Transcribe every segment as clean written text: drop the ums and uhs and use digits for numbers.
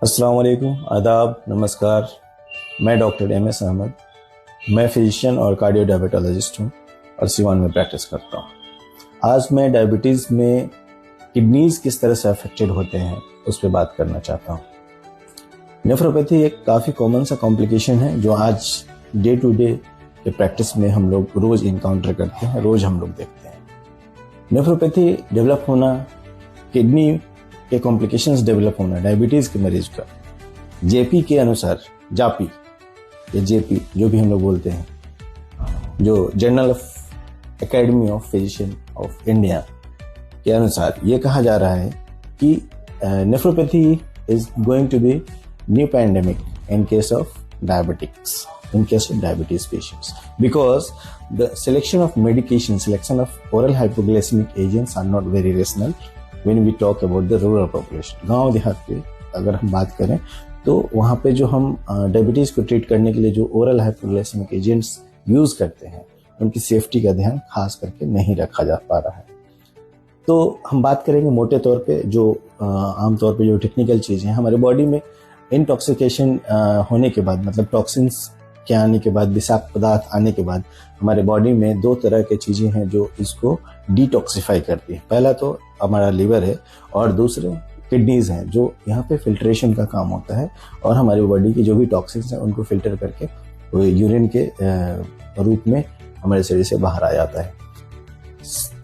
अस्सलाम वालेकुम, आदाब, नमस्कार। मैं डॉक्टर MS अहमद। मैं फिजिशियन और कार्डियो डायबिटोलॉजिस्ट हूँ और सिवान में प्रैक्टिस करता हूँ। आज मैं डायबिटीज़ में किडनीज़ किस तरह से अफेक्टेड होते हैं उस पर बात करना चाहता हूँ। नेफ्रोपैथी एक काफ़ी कॉमन सा कॉम्प्लिकेशन है जो आज डे टू डे के प्रैक्टिस में हम लोग रोज़ इनकाउंटर करते हैं, रोज़ हम लोग देखते हैं। नेफ्रोपैथी डेवलप होना, किडनी के कॉम्प्लिकेशंस डेवलप होना डायबिटीज़ के मरीज का जेपी के अनुसार, जापी या जेपी जो भी हम लोग बोलते हैं, जो journal of academy of physician of India के अनुसार ये कहा जा रहा है कि nephropathy is going to be new pandemic in case of diabetics, in case of diabetes patients, because the selection of medication, selection of oral hypoglycemic agents are not very rational when we talk about the rural population। गांव देहात पे अगर हम बात करें तो वहाँ पे जो हम डायबिटीज़ को ट्रीट करने के लिए जो ओरल हाइपोग्लाइसेमिक एजेंट्स यूज़ करते हैं उनकी सेफ्टी का ध्यान खास करके नहीं रखा जा पा रहा है। तो हम बात करेंगे मोटे तौर पे जो आमतौर पे जो टेक्निकल चीज़ें हैं हमारे बॉडी में इंटॉक्सिकेशन होने के बाद, मतलब टॉक्सिन्स के आने के बाद, विषाक्त पदार्थ आने के बाद हमारे बॉडी में दो तरह की चीज़ें हैं जो इसको डिटॉक्सिफाई करती है। पहला तो हमारा लिवर है और दूसरे किडनीज हैं जो यहाँ पे फिल्ट्रेशन का काम होता है और हमारी बॉडी की जो भी टॉक्सिन्स हैं उनको फिल्टर करके वो यूरिन के रूप में हमारे शरीर से बाहर आ जाता है।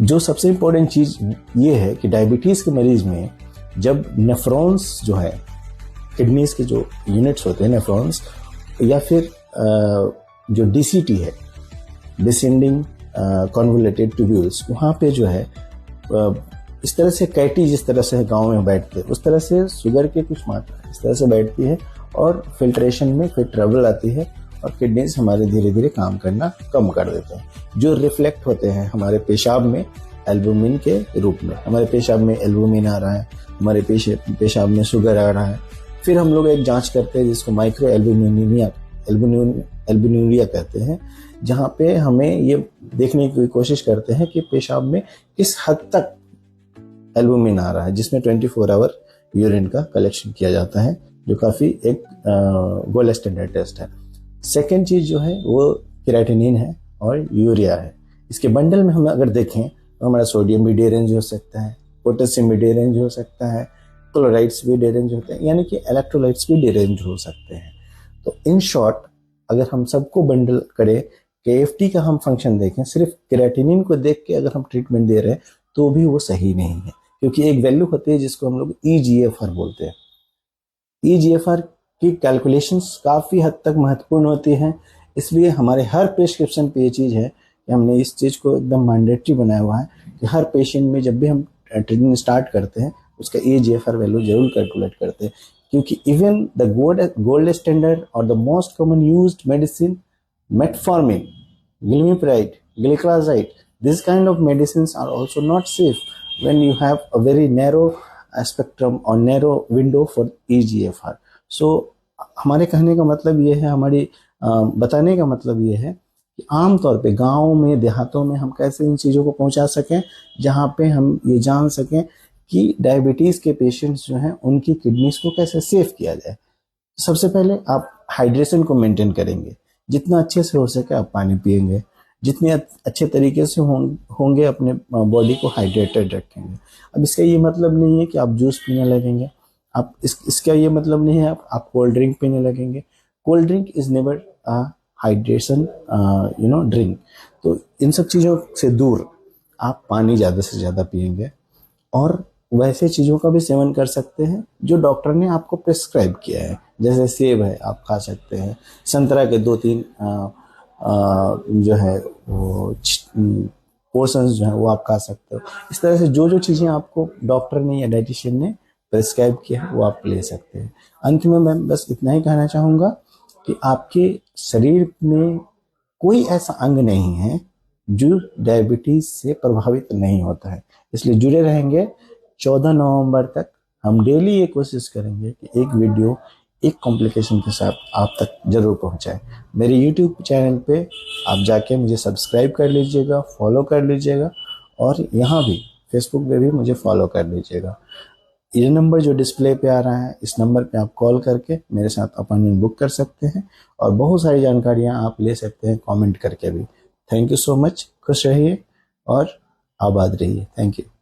जो सबसे इम्पोर्टेंट चीज़ ये है कि डायबिटीज़ के मरीज में जब नेफ्रॉन्स जो है, किडनीज के जो यूनिट्स होते हैं नेफ्रॉन्स, या फिर जो DCT है, डिसेंडिंग कॉन्वोल्यूटेड ट्यूब्यूल्स, वहाँ पे जो है इस तरह से कैटी जिस तरह से गांव में बैठते हैं उस तरह से शुगर की कुछ मात्रा इस तरह से बैठती है और फिल्ट्रेशन में फिर ट्रबल आती है और किडनीज हमारे धीरे धीरे काम करना कम कर देते हैं, जो रिफ्लेक्ट होते हैं हमारे पेशाब में एल्बुमिन के रूप में। हमारे पेशाब में एल्बुमिन आ रहा है, हमारे पेशाब में शुगर आ रहा है। फिर हम लोग एक जांच करते हैं जिसको माइक्रो एल्बुमिनुरिया कहते हैं, जहाँ पे हमें ये देखने की कोशिश करते हैं कि पेशाब में किस हद तक एल्बुमिन आ रहा है, जिसमें 24 आवर यूरिन का कलेक्शन किया जाता है, जो काफ़ी एक गोल्ड स्टैंडर्ड टेस्ट है। सेकेंड चीज़ जो है वो क्रिएटिनिन है और यूरिया है। इसके बंडल में हम अगर देखें तो हमारा सोडियम भी डिरेंज हो सकता है, पोटेशियम भी डिरेंज हो सकता है, क्लोराइड्स भी डिरेंज होते हैं, यानी कि इलेक्ट्रोलाइट्स भी डिरेंज हो सकते हैं। तो इन शॉर्ट अगर हम सबको बंडल करें, KFT का हम फंक्शन देखें, सिर्फ क्रिएटिनिन को देख के अगर हम ट्रीटमेंट दे रहे हैं तो भी वो सही नहीं है, क्योंकि एक वैल्यू होती है जिसको हम लोग EGFR बोलते हैं। EGFR की कैलकुलेशंस काफ़ी हद तक महत्वपूर्ण होती हैं, इसलिए हमारे हर प्रिस्क्रिप्शन पे ये चीज़ है कि हमने इस चीज़ को एकदम मैंडेटरी बनाया हुआ है कि हर पेशेंट में जब भी हम ट्रीटमेंट स्टार्ट करते हैं उसका EGFR वैल्यू जरूर कैलकुलेट करते हैं, क्योंकि इवन द गोल्ड स्टैंडर्ड और the most common used medicine metformin, glimepiride, gliclazide, this kind of medicines are also not safe when you have a very narrow spectrum और narrow window for EGFR। So हमारे कहने का मतलब ये है, हमारी बताने का मतलब ये है कि आमतौर पे गाँव में, देहातों में हम कैसे इन चीज़ों को पहुंचा सकें जहाँ पे हम ये जान सकें कि डायबिटीज़ के पेशेंट्स जो हैं उनकी किडनीज को कैसे सेफ किया जाए। सबसे पहले आप हाइड्रेशन को मेंटेन करेंगे, जितना अच्छे से हो सके आप पानी पिएंगे, जितने अच्छे तरीके से होंगे अपने बॉडी को हाइड्रेटेड रखेंगे। अब इसका ये मतलब नहीं है कि आप जूस पीने लगेंगे, आप इसका ये मतलब नहीं है आप कोल्ड ड्रिंक पीने लगेंगे। Cold drink is never a hydration drink. तो इन सब चीज़ों से दूर आप पानी ज़्यादा से ज़्यादा पिएंगे और वैसे चीज़ों का भी सेवन कर सकते हैं जो डॉक्टर ने आपको प्रिस्क्राइब किया है। जैसे सेब है आप खा सकते हैं, संतरा के 2-3 जो है वो पोर्शंस जो है वो आप खा सकते हो। इस तरह से जो जो चीज़ें आपको डॉक्टर ने या डाइटिशियन ने प्रिस्क्राइब किया है वो आप ले सकते हैं। अंत में मैं बस इतना ही कहना चाहूँगा कि आपके शरीर में कोई ऐसा अंग नहीं है जो डायबिटीज़ से प्रभावित नहीं होता है, इसलिए जुड़े रहेंगे। 14 नवंबर तक हम डेली ये कोशिश करेंगे कि एक वीडियो एक कॉम्प्लिकेशन के साथ आप तक जरूर पहुंचाए। मेरे YouTube चैनल पे आप जाके मुझे सब्सक्राइब कर लीजिएगा, फॉलो कर लीजिएगा और यहाँ भी फेसबुक पे भी मुझे फॉलो कर लीजिएगा। ये नंबर जो डिस्प्ले पे आ रहा है, इस नंबर पे आप कॉल करके मेरे साथ अपॉइंटमेंट बुक कर सकते हैं और बहुत सारी जानकारियां आप ले सकते हैं कमेंट करके भी। Thank you so much. खुश रहिए और आबाद रहिए। Thank you.